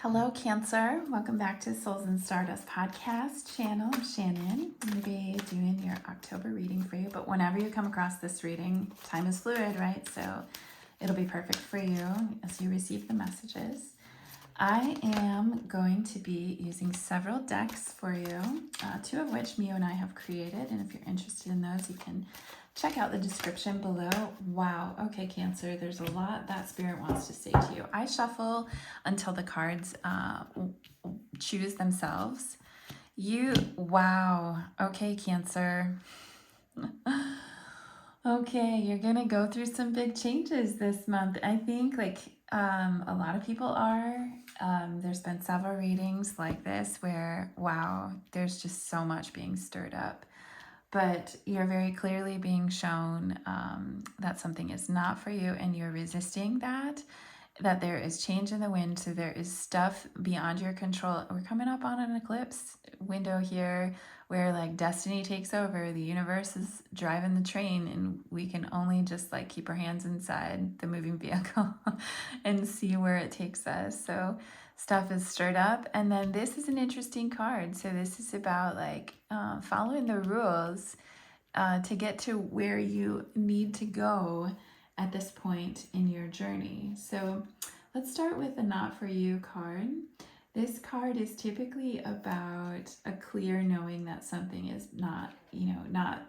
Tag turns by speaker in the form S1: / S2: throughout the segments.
S1: Hello, Cancer. Welcome back to Souls and Stardust podcast channel. I'm Shannon. I'm going to be doing your October reading for you, but whenever you come across this reading, time is fluid, right? So it'll be perfect for you as you receive the messages. I am going to be using several decks for you, two of which Mio and I have created, and if you're interested in those, you can check out the description below. Wow, okay, Cancer, there's a lot that Spirit wants to say to you. I shuffle until the cards choose themselves. Wow, okay, Cancer. Okay, you're gonna go through some big changes this month. I think a lot of people are. There's been several readings like this where, wow, there's just so much being stirred up. But you're very clearly being shown that something is not for you and you're resisting that there is change in the wind. So there is stuff beyond your control. We're coming up on an eclipse window here where like destiny takes over. The universe is driving the train and we can only just like keep our hands inside the moving vehicle and see where it takes us. So stuff is stirred up. And then this is an interesting card. So this is about like following the rules to get to where you need to go at this point in your journey. So let's start with the Not For You card. This card is typically about a clear knowing that something is not, not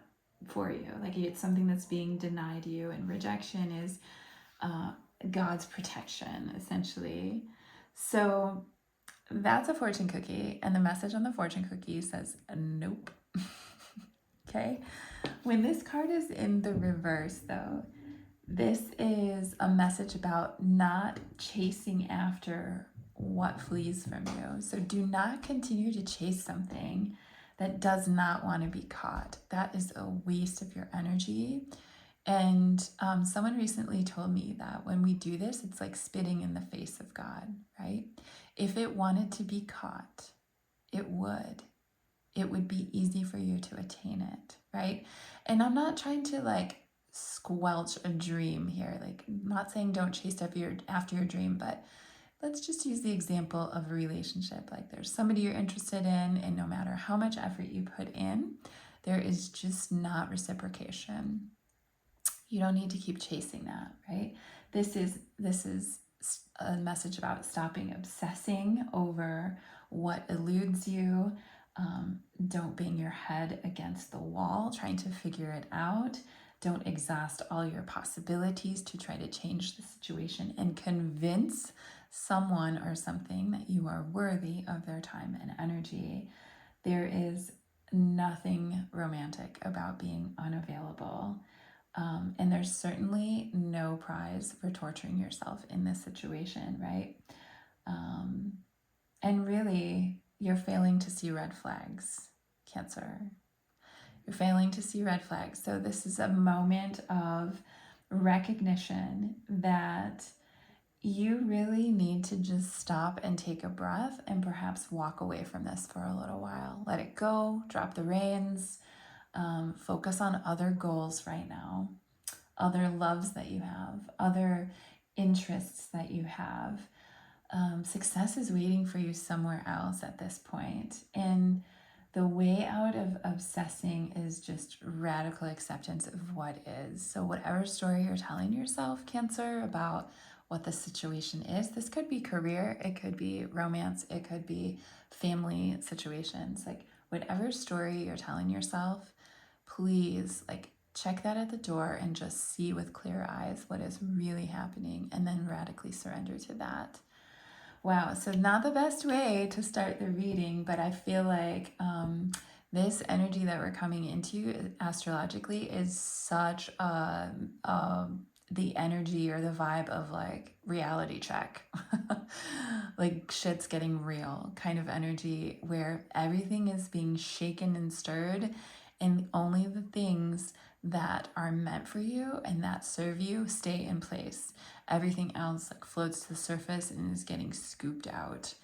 S1: for you. Like it's something that's being denied you, and rejection is God's protection, essentially. So that's a fortune cookie, and the message on the fortune cookie says, nope. Okay? When this card is in the reverse, though, this is a message about not chasing after what flees from you. So do not continue to chase something that does not want to be caught. That is a waste of your energy. And someone recently told me that when we do this, it's like spitting in the face of God, right? If it wanted to be caught, it would. It would be easy for you to attain it, right? And I'm not trying to like squelch a dream here. Like, I'm not saying don't chase after your dream, but let's just use the example of a relationship. Like there's somebody you're interested in, and no matter how much effort you put in, there is just not reciprocation. You don't need to keep chasing that, right? This is a message about stopping obsessing over what eludes you. Don't bang your head against the wall trying to figure it out. Don't exhaust all your possibilities to try to change the situation and convince someone or something that you are worthy of their time and energy. There is nothing romantic about being unavailable. And there's certainly no prize for torturing yourself in this situation, right? And really, you're failing to see red flags, Cancer. You're failing to see red flags. So this is a moment of recognition that you really need to just stop and take a breath and perhaps walk away from this for a little while. Let it go, drop the reins, focus on other goals right now, other loves that you have, other interests that you have. Success is waiting for you somewhere else at this point. And the way out of obsessing is just radical acceptance of what is. So whatever story you're telling yourself, Cancer, about what the situation is, this could be career, it could be romance, it could be family situations. Like whatever story you're telling yourself, please check that at the door and just see with clear eyes what is really happening, and then radically surrender to that. Wow, so not the best way to start the reading, but I feel like this energy that we're coming into astrologically is such the energy or the vibe of like reality check. Like shit's getting real kind of energy where everything is being shaken and stirred, and only the things that are meant for you and that serve you stay in place. Everything else like floats to the surface and is getting scooped out.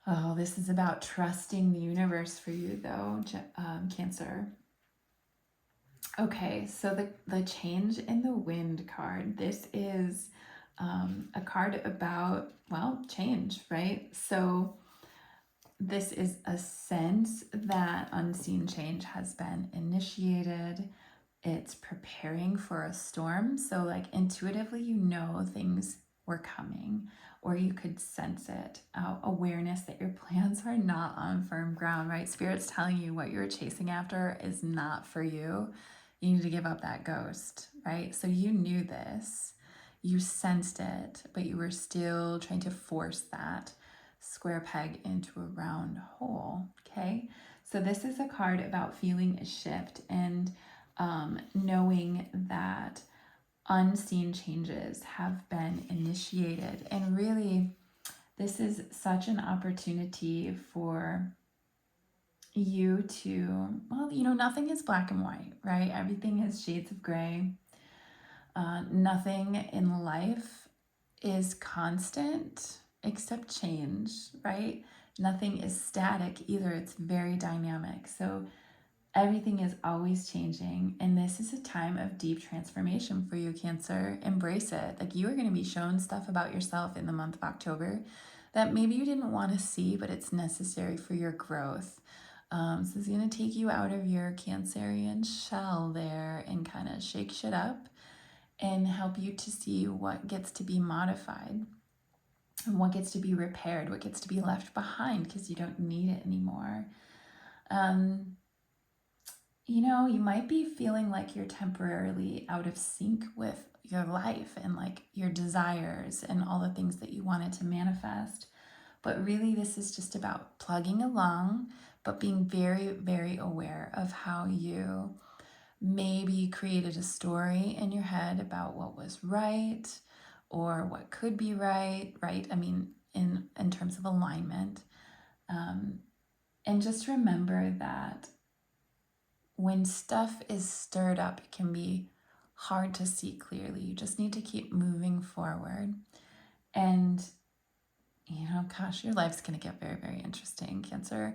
S1: Oh, this is about trusting the universe for you though, Cancer. Okay, so the change in the wind card, this is a card about, well, change, right? So this is a sense that unseen change has been initiated. It's preparing for a storm. So, like, intuitively, you know things were coming, or you could sense it. Awareness that your plans are not on firm ground, right? Spirit's telling you what you're chasing after is not for you. You need to give up that ghost, right? So, you knew this, you sensed it, but you were still trying to force that square peg into a round hole, okay? So, this is a card about feeling a shift and knowing that unseen changes have been initiated. And really, this is such an opportunity for you to, well, nothing is black and white, right? Everything is shades of gray. Nothing in life is constant except change, right? Nothing is static either. It's very dynamic. So everything is always changing, and this is a time of deep transformation for you, Cancer. Embrace it. Like, you are going to be shown stuff about yourself in the month of October that maybe you didn't want to see, but it's necessary for your growth. So it's going to take you out of your Cancerian shell there and kind of shake shit up and help you to see what gets to be modified and what gets to be repaired, what gets to be left behind because you don't need it anymore. You might be feeling like you're temporarily out of sync with your life and like your desires and all the things that you wanted to manifest. But really, this is just about plugging along, but being very, very aware of how you maybe created a story in your head about what was right or what could be right, right? I mean, in terms of alignment. And just remember that when stuff is stirred up, it can be hard to see clearly. You just need to keep moving forward. And, gosh, your life's going to get very, very interesting, Cancer.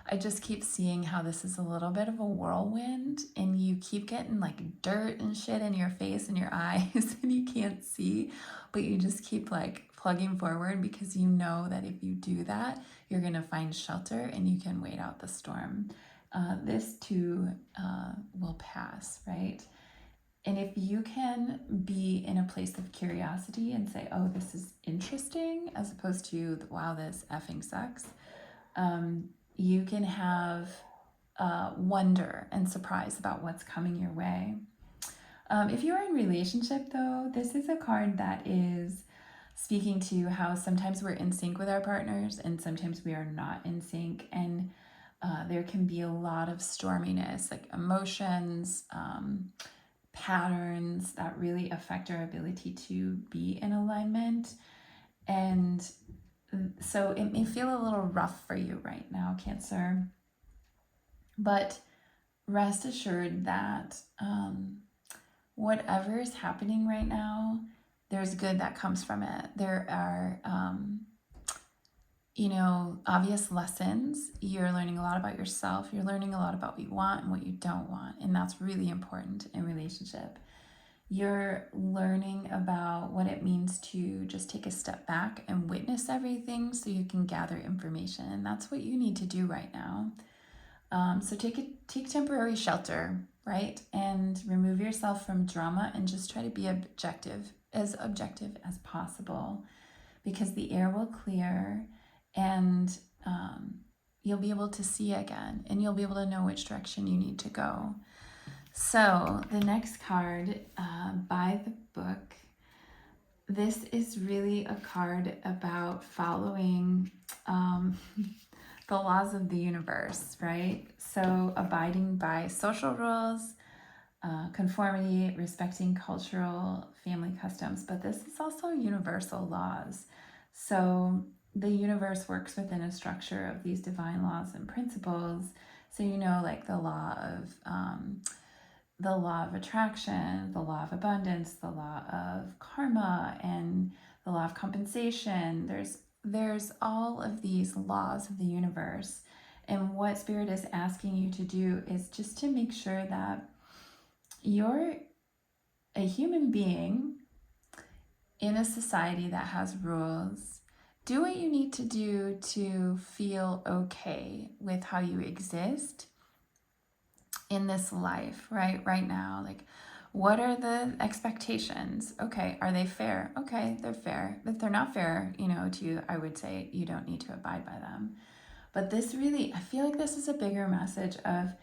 S1: I just keep seeing how this is a little bit of a whirlwind, and you keep getting like dirt and shit in your face and your eyes, and you can't see, but you just keep like plugging forward because you know that if you do that, you're going to find shelter and you can wait out the storm. This too will pass, right? And if you can be in a place of curiosity and say, oh, this is interesting, as opposed to, wow, this effing sucks, you can have wonder and surprise about what's coming your way. If you're in relationship, though, this is a card that is speaking to how sometimes we're in sync with our partners and sometimes we are not in sync. And there can be a lot of storminess, like emotions, patterns that really affect our ability to be in alignment. And so it may feel a little rough for you right now, Cancer, but rest assured that whatever is happening right now, there's good that comes from it. There are obvious lessons. You're learning a lot about yourself. You're learning a lot about what you want and what you don't want. And that's really important in relationship. You're learning about what it means to just take a step back and witness everything so you can gather information. And that's what you need to do right now. So take temporary shelter, right? And remove yourself from drama and just try to be objective as possible, because the air will clear and you'll be able to see again and you'll be able to know which direction you need to go. So the next card, by the book, this is really a card about following the laws of the universe, right? So abiding by social rules, conformity, respecting cultural family customs, but this is also universal laws. So the universe works within a structure of these divine laws and principles. So like the law of attraction, the law of abundance, the law of karma, and the law of compensation. There's all of these laws of the universe. And what Spirit is asking you to do is just to make sure that you're a human being in a society that has rules, do what you need to do to feel okay with how you exist in this life, right now. Like, what are the expectations? Okay, are they fair? Okay, they're fair. If they're not fair, to you, I would say you don't need to abide by them. But this really, I feel like this is a bigger message of,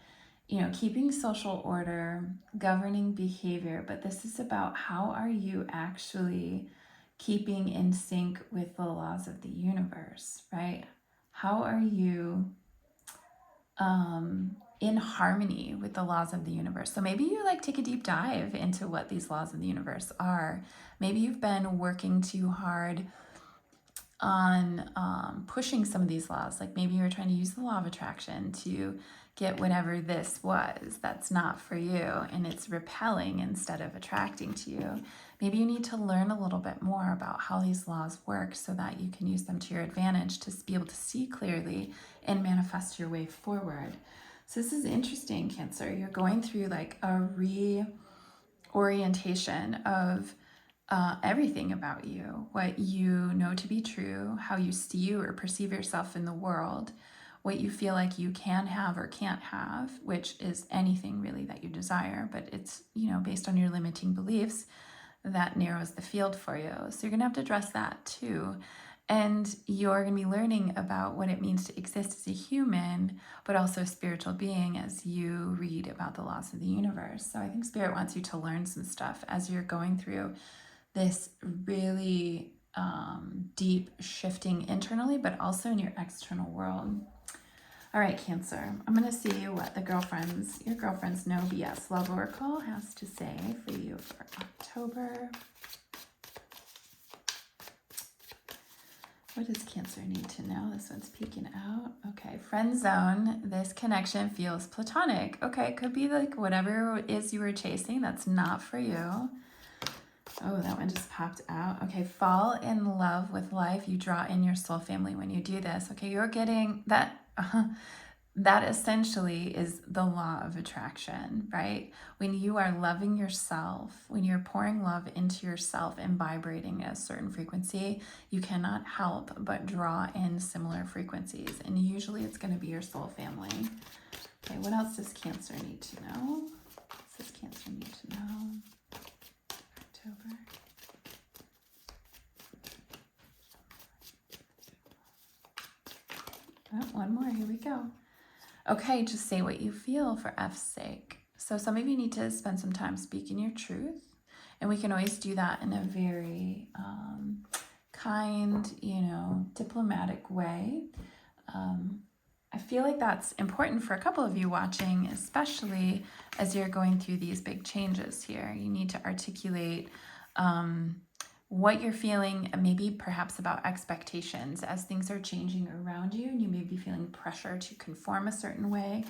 S1: keeping social order, governing behavior, but this is about how are you actually keeping in sync with the laws of the universe, right? How are you in harmony with the laws of the universe? So maybe you take a deep dive into what these laws of the universe are. Maybe you've been working too hard on pushing some of these laws. Like maybe you're trying to use the law of attraction to get whatever this was that's not for you, and it's repelling instead of attracting to you. Maybe you need to learn a little bit more about how these laws work so that you can use them to your advantage to be able to see clearly and manifest your way forward. So this is interesting, Cancer. You're going through like a reorientation of everything about you, what you know to be true, how you see you or perceive yourself in the world, what you feel like you can have or can't have, which is anything really that you desire, but it's, based on your limiting beliefs that narrows the field for you. So you're going to have to address that too. And you're going to be learning about what it means to exist as a human, but also a spiritual being as you read about the laws of the universe. So I think Spirit wants you to learn some stuff as you're going through this really deep shifting internally, but also in your external world. All right, Cancer, I'm going to see what your girlfriend's No BS Love Oracle has to say for you for October. What does Cancer need to know? This one's peeking out. Okay, friend zone. This connection feels platonic. Okay, it could be like whatever it is you were chasing that's not for you. Oh, that one just popped out. Okay, fall in love with life. You draw in your soul family when you do this. Okay, you're getting that. That essentially is the law of attraction, right? When you are loving yourself, when you're pouring love into yourself and vibrating at a certain frequency, you cannot help but draw in similar frequencies. And usually it's going to be your soul family. Okay, what else does Cancer need to know? What does Cancer need to know? October. Oh, one more. Here we go. Okay, just say what you feel for F's sake. So some of you need to spend some time speaking your truth, and we can always do that in a very kind, diplomatic way. I feel like that's important for a couple of you watching, especially as you're going through these big changes here. You need to articulate what you're feeling, maybe perhaps about expectations as things are changing around you, and you may be feeling pressure to conform a certain way,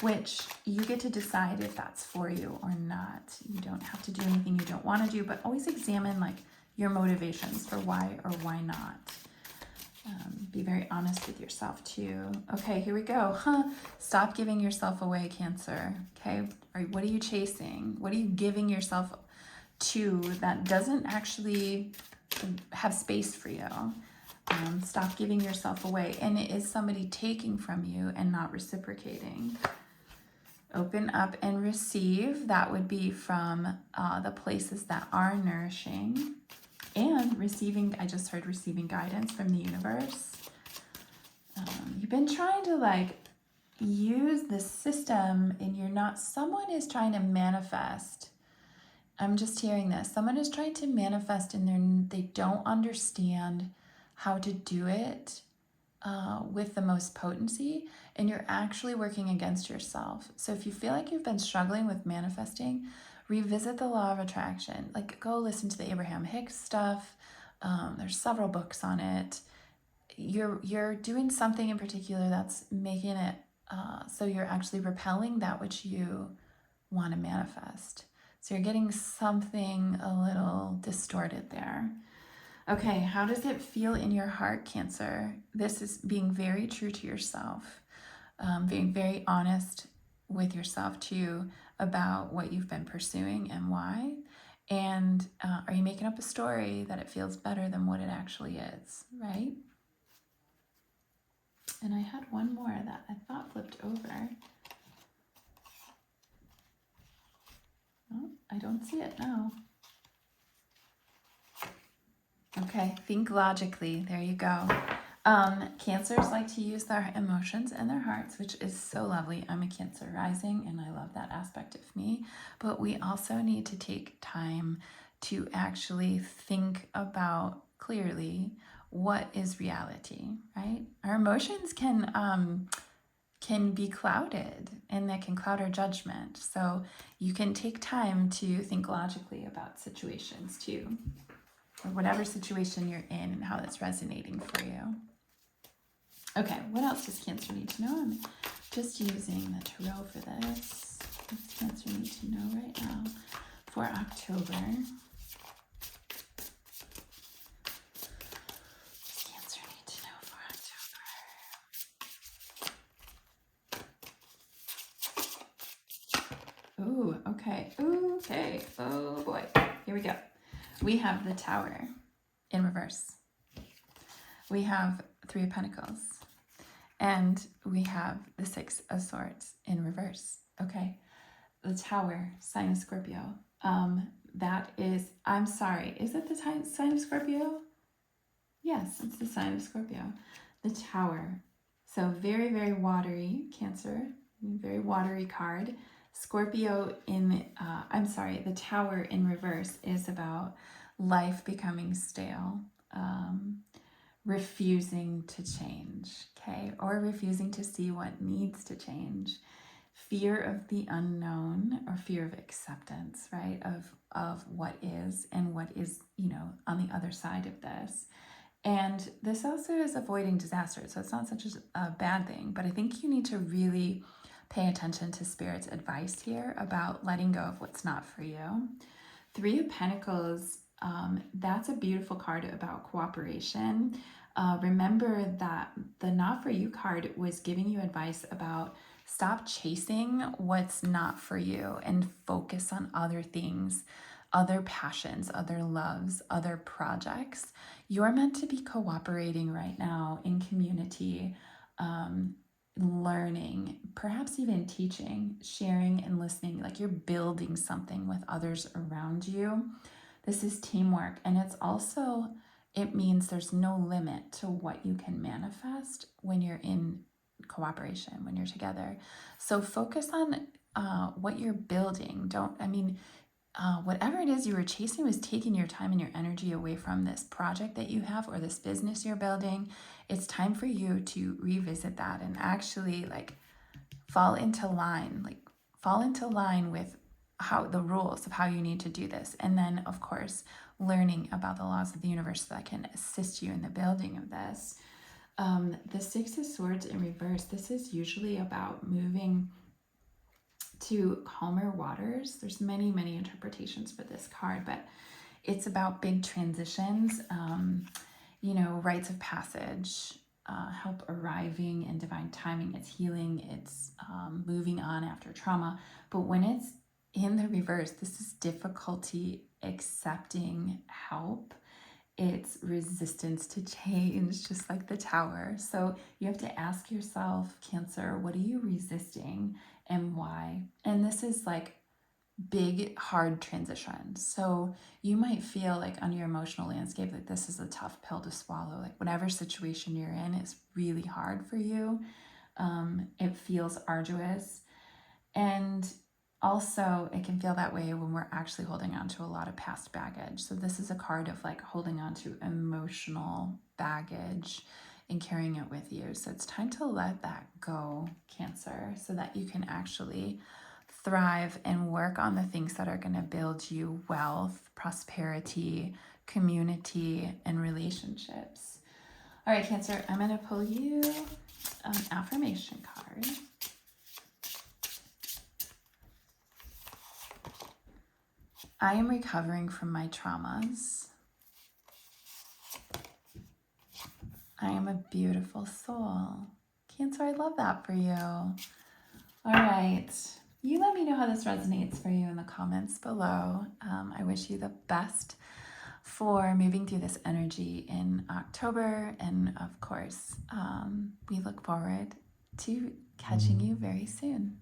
S1: which you get to decide if that's for you or not. You don't have to do anything you don't want to do, but always examine like your motivations for why or why not. Be very honest with yourself too. Okay, here we go. Stop giving yourself away, Cancer. Okay, what are you chasing? What are you giving yourself to that doesn't actually have space for you? Stop giving yourself away. And it is somebody taking from you and not reciprocating. Open up and receive. That would be from the places that are nourishing. And receiving, I just heard receiving guidance from the universe. You've been trying to use the system and you're not, someone is trying to manifest. I'm just hearing this. Someone is trying to manifest and they don't understand how to do it with the most potency, and you're actually working against yourself. So if you feel like you've been struggling with manifesting, revisit the law of attraction. Go listen to the Abraham Hicks stuff. There's several books on it. You're doing something in particular that's making it so you're actually repelling that which you want to manifest. So you're getting something a little distorted there. Okay, how does it feel in your heart, Cancer? This is being very true to yourself, being very honest with yourself too about what you've been pursuing and why. And are you making up a story that it feels better than what it actually is, right? And I had one more that I thought flipped over. Oh, I don't see it now. Okay, think logically. There you go. Cancers like to use their emotions and their hearts, which is so lovely. I'm a Cancer rising and I love that aspect of me. But we also need to take time to actually think about clearly what is reality, right? Our emotions can be clouded and that can cloud our judgment. So you can take time to think logically about situations too, or whatever situation you're in and how that's resonating for you. Okay, what else does Cancer need to know? I'm just using the tarot for this. What does Cancer need to know right now for October? What does Cancer need to know for October? Ooh, okay. Ooh, okay. Oh boy. Here we go. We have the Tower in reverse. We have Three of Pentacles. And we have the Six of Swords in reverse. Okay. The Tower, sign of Scorpio. That is, I'm sorry, is it the sign of Scorpio? Yes, it's the sign of Scorpio. The Tower. So very, very watery, Cancer. Very watery card. Scorpio the Tower in reverse is about life becoming stale. Refusing to change, okay? Or refusing to see what needs to change. Fear of the unknown or fear of acceptance, right? Of what is and what is, on the other side of this. And this also is avoiding disaster. So it's not such a bad thing, but I think you need to really pay attention to Spirit's advice here about letting go of what's not for you. Three of Pentacles, that's a beautiful card about cooperation. Remember that the Not For You card was giving you advice about stop chasing what's not for you and focus on other things, other passions, other loves, other projects. You're meant to be cooperating right now in community, learning, perhaps even teaching, sharing and listening, like you're building something with others around you. This is teamwork, and it means there's no limit to what you can manifest when you're in cooperation, when you're together. So focus on what you're building. Whatever it is you were chasing was taking your time and your energy away from this project that you have or this business you're building. It's time for you to revisit that and actually fall into line with how the rules of how you need to do this. And then of course, learning about the laws of the universe that can assist you in the building of this. The Six of Swords in reverse, this is usually about moving to calmer waters. There's many, many interpretations for this card, but it's about big transitions, rites of passage, help arriving in divine timing. It's healing, it's moving on after trauma. But when it's in the reverse, this is difficulty accepting help. It's resistance to change, just like the Tower. So you have to ask yourself, Cancer, what are you resisting and why? And this is like big, hard transitions. So you might feel like on your emotional landscape that this is a tough pill to swallow. Like whatever situation you're in is really hard for you. It feels arduous. And also, it can feel that way when we're actually holding on to a lot of past baggage. So this is a card of like holding on to emotional baggage and carrying it with you. So it's time to let that go, Cancer, so that you can actually thrive and work on the things that are going to build you wealth, prosperity, community, and relationships. All right, Cancer, I'm going to pull you an affirmation card. I am recovering from my traumas. I am a beautiful soul. Cancer, I love that for you. All right. You let me know how this resonates for you in the comments below. I wish you the best for moving through this energy in October. And of course, we look forward to catching you very soon.